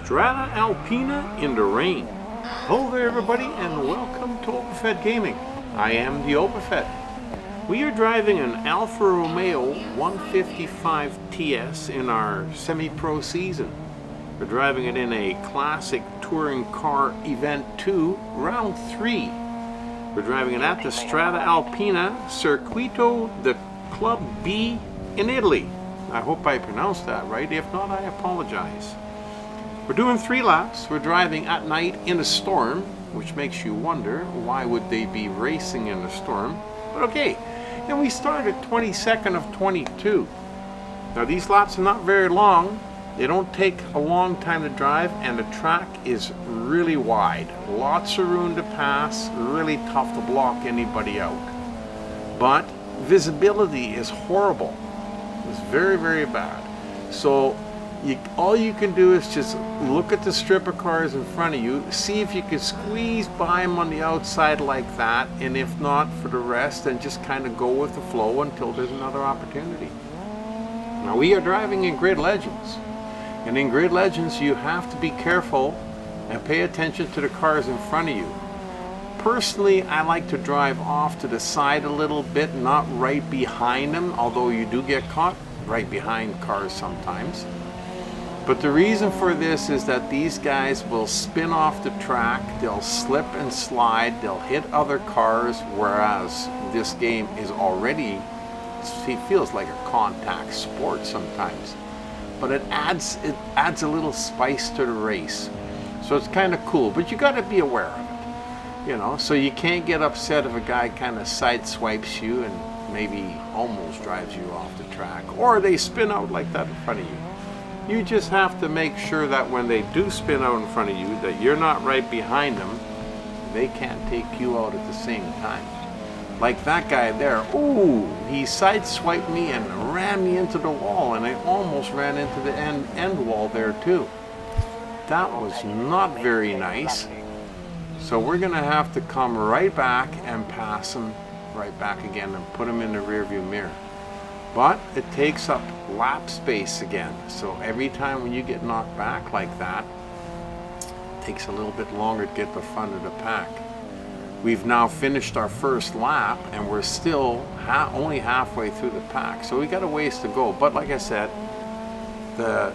Strada Alpina in the rain. Hello there everybody and welcome to Opafed Gaming. I am the Opafed. We are driving an Alfa Romeo 155 TS in our semi-pro season. We're driving it in a classic touring car event 2, round 3. We're driving it at the Strada Alpina Circuito de Club B in Italy. I hope I pronounced that right. If not, I apologize. We're doing 3 laps. We're driving at night in a storm, which makes you wonder why would they be racing in a storm. But okay, and we start at 22nd of 22. Now these laps are not very long. They don't take a long time to drive, and the track is really wide. Lots of room to pass, really tough to block anybody out. But visibility is horrible. It's very, very bad. So all you can do is just look at the strip of cars in front of you, see if you can squeeze by them on the outside like that, and if not, for the rest, then just kind of go with the flow until there's another opportunity. Now we are driving in Grid Legends, and in Grid Legends you have to be careful and pay attention to the cars in front of you. Personally, I like to drive off to the side a little bit, not right behind them, although you do get caught right behind cars sometimes. But the reason for this is that these guys will spin off the track, they'll slip and slide, they'll hit other cars, whereas this game is already, it feels like a contact sport sometimes. But it adds a little spice to the race. So it's kind of cool, but you got to be aware of it. You know, so you can't get upset if a guy kind of sideswipes you and maybe almost drives you off the track, or they spin out like that in front of you. You just have to make sure that when they do spin out in front of you, that you're not right behind them. They can't take you out at the same time. Like that guy there, ooh, he sideswiped me and ran me into the wall, and I almost ran into the end wall there too. That was not very nice. So we're gonna have to come right back and pass him right back again and put him in the rearview mirror. But it takes up lap space again. So every time when you get knocked back like that, it takes a little bit longer to get the front of the pack. We've now finished our first lap and we're still only halfway through the pack. So we got a ways to go. But like I said, the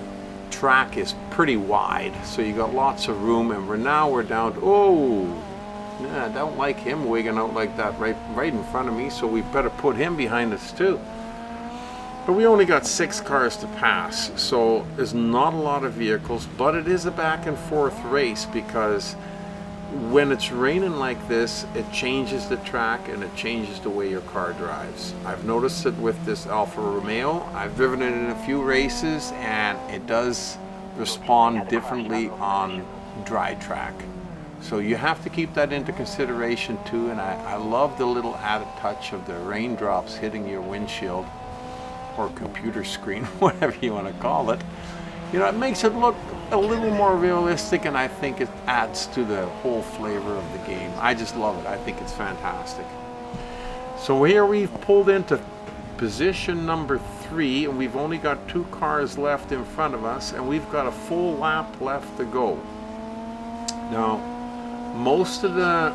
track is pretty wide. So you got lots of room, and we're down to, oh, nah, I don't like him wigging out like that right in front of me. So we better put him behind us too. But we only got 6 cars to pass, so there's not a lot of vehicles, but it is a back and forth race because when it's raining like this, it changes the track and it changes the way your car drives. I've noticed it with this Alfa Romeo. I've driven it in a few races and it does respond differently on dry track. So you have to keep that into consideration too, and I love the little added touch of the raindrops hitting your windshield or computer screen, whatever you want to call it. You know, it makes it look a little more realistic, and I think it adds to the whole flavor of the game. I just love it. I think it's fantastic. So here we've pulled into position number 3, and we've only got 2 cars left in front of us, and we've got a full lap left to go. Now, most of the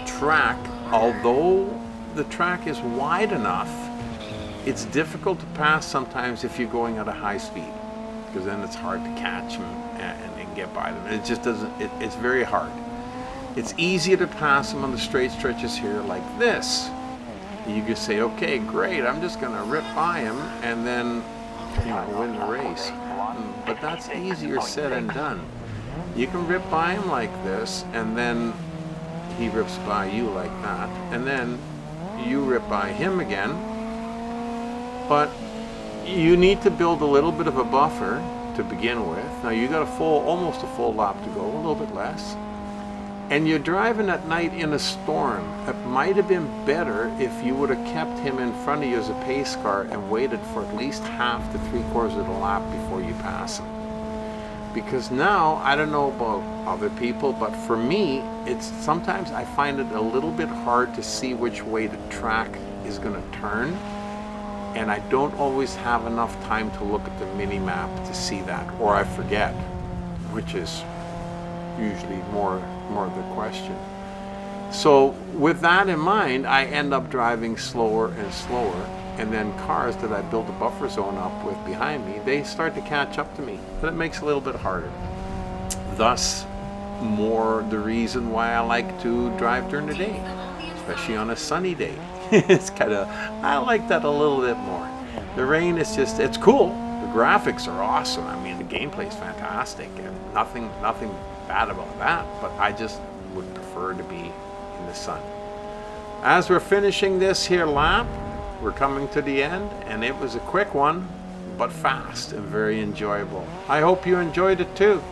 track, although the track is wide enough, it's difficult to pass sometimes if you're going at a high speed, because then it's hard to catch them and get by them. It just doesn't, it's very hard. It's easier to pass them on the straight stretches here like this. You can say, okay, great, I'm just gonna rip by him and then, you know, win the race. But that's easier said than done. You can rip by him like this, and then he rips by you like that, and then you rip by him again. But you need to build a little bit of a buffer to begin with. Now you got almost a full lap to go, a little bit less. And you're driving at night in a storm. It might have been better if you would have kept him in front of you as a pace car and waited for at least half to 3/4 of the lap before you pass him. Because now, I don't know about other people, but for me, sometimes I find it a little bit hard to see which way the track is going to turn. And I don't always have enough time to look at the mini map to see that, or I forget. which is usually more the question. So with that in mind, I end up driving slower and slower, and then cars that I built a buffer zone up with behind me, they start to catch up to me, but it makes it a little bit harder. Thus, more the reason why I like to drive during the day, especially on a sunny day. It's kind of, I like that a little bit more. The rain is just, it's cool. The graphics are awesome. I mean, the gameplay is fantastic, and nothing bad about that, but I just would prefer to be in the sun. As we're finishing this here lap, we're coming to the end, and it was a quick one, but fast and very enjoyable. I hope you enjoyed it too.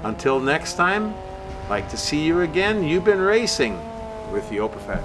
Until next time, like to see you again. You've been racing with the Opafet.